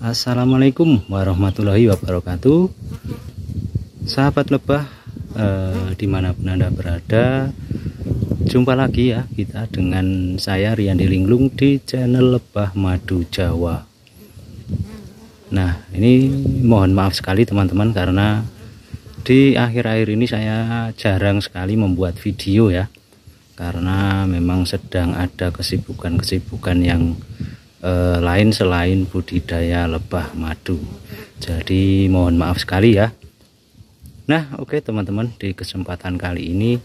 Assalamualaikum warahmatullahi wabarakatuh, sahabat lebah dimanapun Anda berada. Jumpa lagi ya kita dengan saya Riyandi Linglung di channel Lebah Madu Jawa. Nah, ini mohon maaf sekali teman-teman, karena di akhir-akhir ini saya jarang sekali membuat video ya, karena memang sedang ada kesibukan yang lain selain budidaya lebah madu. Jadi mohon maaf sekali ya. Nah, oke teman-teman, di kesempatan kali ini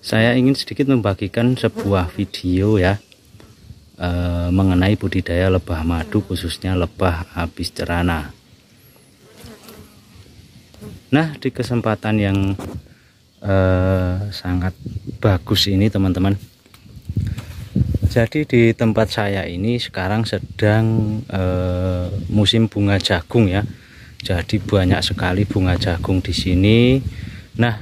saya ingin sedikit membagikan sebuah video ya mengenai budidaya lebah madu, khususnya lebah habis cerana. Nah, di kesempatan yang sangat bagus ini teman-teman, jadi di tempat saya ini sekarang sedang musim bunga jagung ya. Jadi banyak sekali bunga jagung di sini. Nah,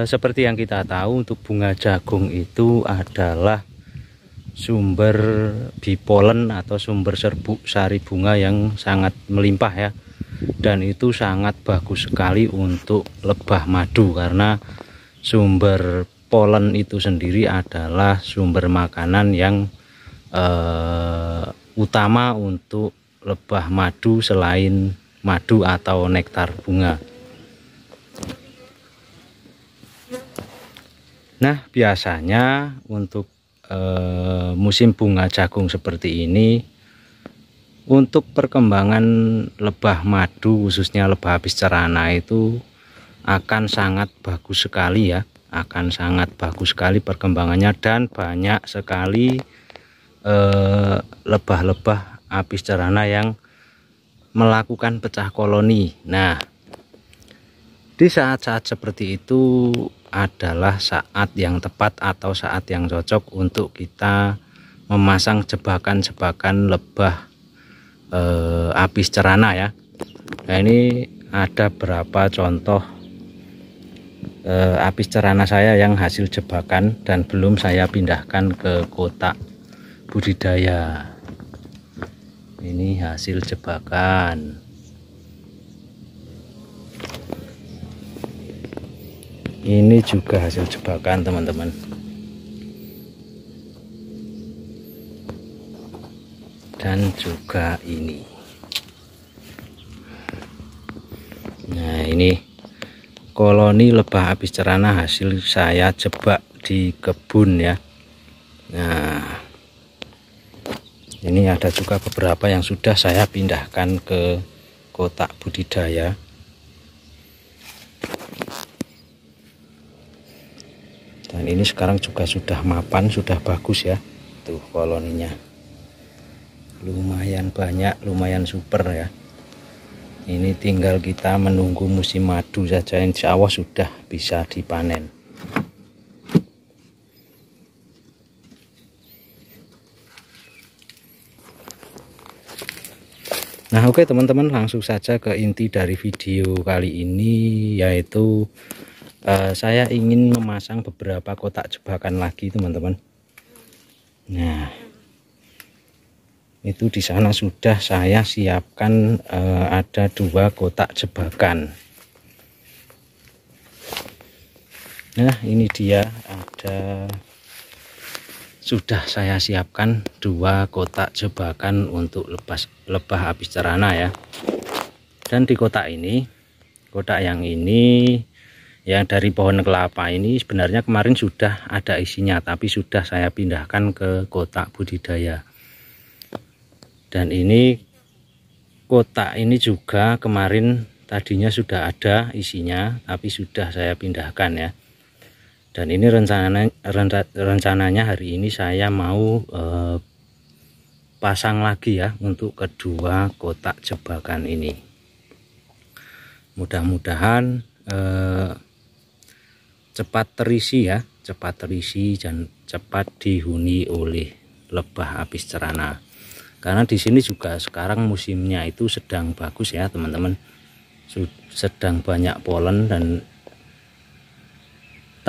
seperti yang kita tahu, untuk bunga jagung itu adalah sumber bipolen atau sumber sari bunga yang sangat melimpah ya. Dan itu sangat bagus sekali untuk lebah madu, karena sumber polen itu sendiri adalah sumber makanan yang utama untuk lebah madu selain madu atau nektar bunga. Nah, biasanya untuk musim bunga jagung seperti ini, untuk perkembangan lebah madu khususnya lebah habis cerana itu akan sangat bagus sekali ya. Akan sangat bagus sekali perkembangannya, dan banyak sekali lebah-lebah habis cerana yang melakukan pecah koloni. Nah, di saat-saat seperti itu adalah saat yang tepat atau saat yang cocok untuk kita memasang jebakan-jebakan lebah habis cerana ya. Nah, ini ada beberapa contoh habis cerana saya yang hasil jebakan dan belum saya pindahkan ke kotak budidaya. Ini hasil jebakan. Ini juga hasil jebakan teman-teman. Dan juga ini. Nah, ini koloni lebah habis cerana hasil saya jebak di kebun ya. Nah, ini ada juga beberapa yang sudah saya pindahkan ke kotak budidaya. Dan ini sekarang juga sudah mapan, sudah bagus ya. Tuh koloninya. Lumayan banyak, lumayan super ya. Ini tinggal kita menunggu musim madu saja, insya Allah sudah bisa dipanen. Nah, oke teman-teman, langsung saja ke inti dari video kali ini, yaitu saya ingin memasang beberapa kotak jebakan lagi teman-teman. Nah, itu di sana sudah saya siapkan ada 2 kotak jebakan. Nah, ini dia, sudah saya siapkan 2 kotak jebakan untuk lebah habis cerana ya. Dan di kotak ini, kotak yang ini yang dari pohon kelapa ini sebenarnya kemarin sudah ada isinya, tapi sudah saya pindahkan ke kotak budidaya. Dan ini kotak ini juga kemarin tadinya sudah ada isinya, tapi sudah saya pindahkan ya. Dan ini rencananya hari ini saya mau pasang lagi ya untuk kedua kotak jebakan ini. Mudah-mudahan cepat terisi ya, cepat terisi dan cepat dihuni oleh lebah habis cerana. Karena di sini juga sekarang musimnya itu sedang bagus ya teman-teman, sedang banyak polen dan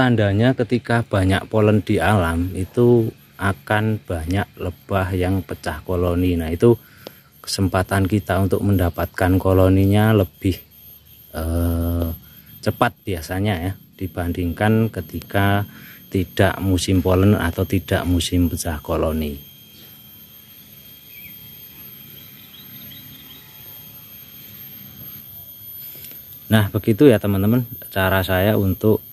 tandanya ketika banyak polen di alam itu akan banyak lebah yang pecah koloni. Nah, itu kesempatan kita untuk mendapatkan koloninya lebih cepat biasanya ya, dibandingkan ketika tidak musim polen atau tidak musim pecah koloni. Nah, begitu ya teman-teman cara saya untuk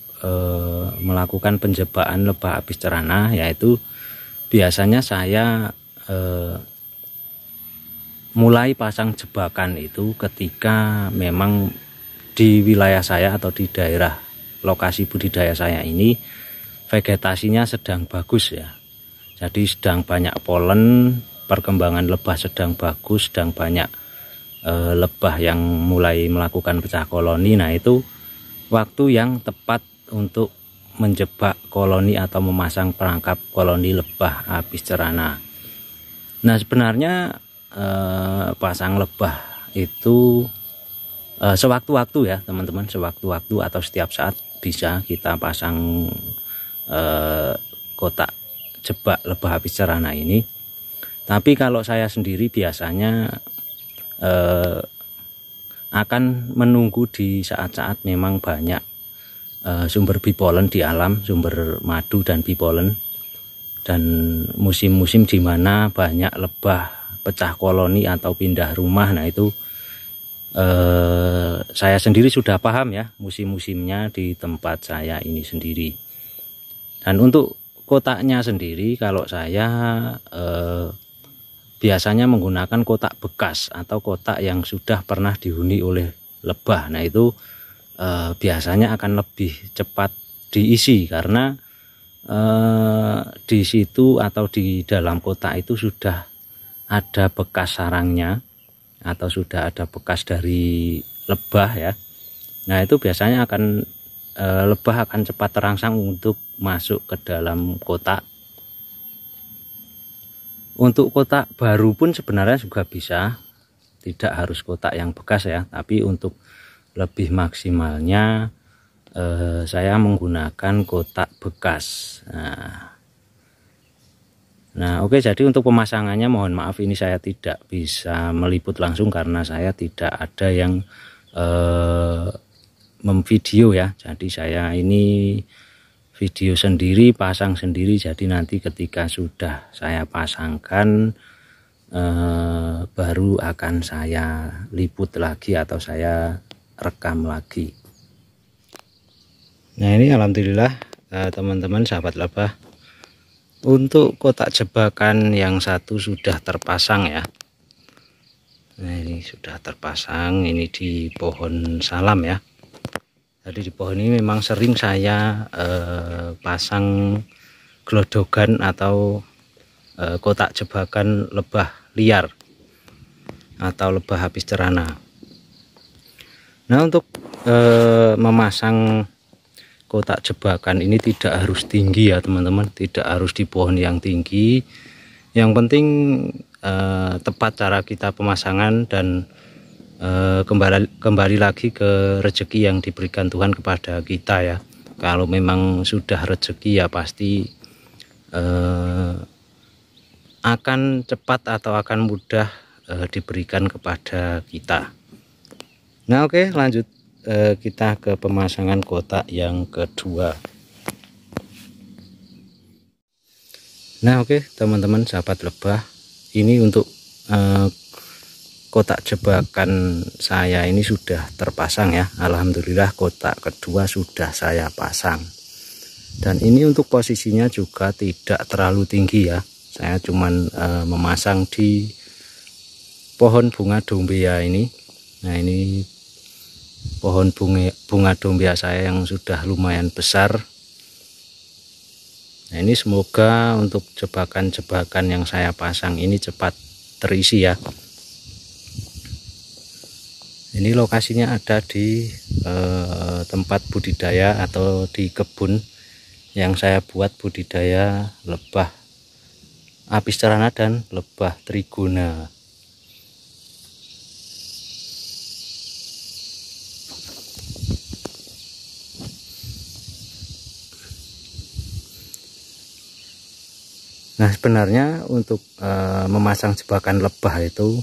melakukan penjebakan lebah apis cerana, yaitu biasanya saya mulai pasang jebakan itu ketika memang di wilayah saya atau di daerah lokasi budidaya saya ini vegetasinya sedang bagus ya. Jadi sedang banyak polen, perkembangan lebah sedang bagus, sedang banyak lebah yang mulai melakukan pecah koloni. Nah, itu waktu yang tepat untuk menjebak koloni atau memasang perangkap koloni lebah apis cerana. Nah, sebenarnya pasang lebah itu sewaktu-waktu ya teman-teman, sewaktu-waktu atau setiap saat bisa kita pasang kotak jebak lebah apis cerana ini. Tapi kalau saya sendiri biasanya akan menunggu di saat-saat memang banyak sumber bipolen di alam, sumber madu dan bipolen, dan musim-musim di mana banyak lebah pecah koloni atau pindah rumah. Nah, itu saya sendiri sudah paham ya musim-musimnya di tempat saya ini sendiri. Dan untuk kotaknya sendiri, kalau saya biasanya menggunakan kotak bekas atau kotak yang sudah pernah dihuni oleh lebah. Nah, itu biasanya akan lebih cepat diisi karena di situ atau di dalam kotak itu sudah ada bekas sarangnya atau sudah ada bekas dari lebah ya. Nah, itu biasanya akan lebah akan cepat terangsang untuk masuk ke dalam kotak. Untuk kotak baru pun sebenarnya juga bisa, tidak harus kotak yang bekas ya, tapi untuk lebih maksimalnya saya menggunakan kotak bekas. Nah, oke, jadi untuk pemasangannya mohon maaf ini saya tidak bisa meliput langsung karena saya tidak ada yang memvideo ya. Jadi saya ini video sendiri, pasang sendiri, jadi nanti ketika sudah saya pasangkan baru akan saya liput lagi atau saya rekam lagi. Nah, ini alhamdulillah teman-teman sahabat lebah, untuk kotak jebakan yang satu sudah terpasang ya. Nah, ini sudah terpasang, ini di pohon salam ya. Jadi di pohon ini memang sering saya pasang glodogan atau kotak jebakan lebah liar atau lebah apis cerana. Nah, untuk memasang kotak jebakan ini tidak harus tinggi ya teman-teman, tidak harus di pohon yang tinggi. Yang penting tepat cara kita pemasangan dan kembali lagi ke rezeki yang diberikan Tuhan kepada kita ya. Kalau memang sudah rezeki ya pasti akan cepat atau akan mudah diberikan kepada kita. Nah, oke, lanjut kita ke pemasangan kotak yang kedua. Nah, oke teman-teman sahabat lebah, ini untuk kotak jebakan saya ini sudah terpasang ya. Alhamdulillah kotak kedua sudah saya pasang. Dan ini untuk posisinya juga tidak terlalu tinggi ya. Saya cuman memasang di pohon bunga dombea ini. Nah, ini pohon bunga dombea saya yang sudah lumayan besar. Nah, ini semoga untuk jebakan-jebakan yang saya pasang ini cepat terisi ya. Ini lokasinya ada di tempat budidaya atau di kebun yang saya buat budidaya lebah apis cerana dan lebah trigona. Nah, sebenarnya untuk memasang jebakan lebah itu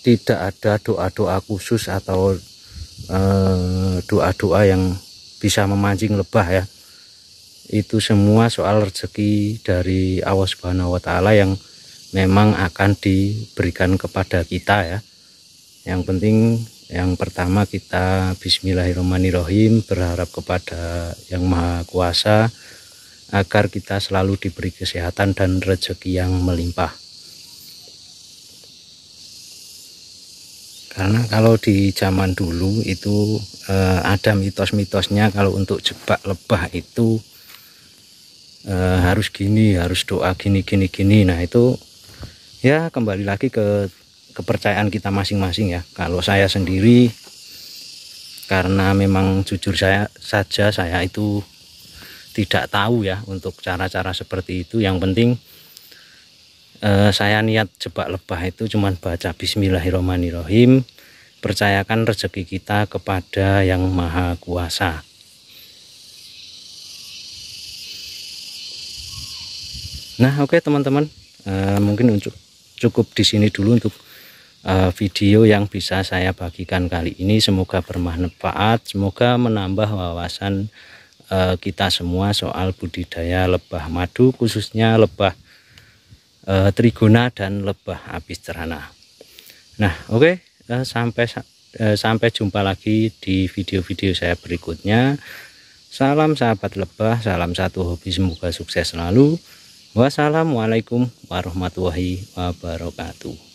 tidak ada doa-doa khusus atau doa-doa yang bisa memancing lebah ya. Itu semua soal rezeki dari Allah Subhanahu wa Ta'ala yang memang akan diberikan kepada kita ya. Yang penting yang pertama kita bismillahirrahmanirrahim, berharap kepada Yang Maha Kuasa agar kita selalu diberi kesehatan dan rezeki yang melimpah. Karena kalau di zaman dulu itu ada mitos-mitosnya, kalau untuk jebak lebah itu harus gini, harus doa gini. Nah itu ya kembali lagi ke kepercayaan kita masing-masing ya. Kalau saya sendiri, karena memang jujur saya itu tidak tahu ya untuk cara-cara seperti itu. Yang penting saya niat jebak lebah itu cuman baca bismillahirrahmanirrahim, percayakan rezeki kita kepada Yang Maha Kuasa. Nah, oke teman-teman, mungkin cukup di sini dulu untuk video yang bisa saya bagikan kali ini. Semoga bermanfaat, semoga menambah wawasan kita semua soal budidaya lebah madu, khususnya lebah trigona dan lebah apis cerana. Nah, oke, sampai jumpa lagi di video-video saya berikutnya. Salam sahabat lebah, salam satu hobi, semoga sukses selalu. Wassalamualaikum warahmatullahi wabarakatuh.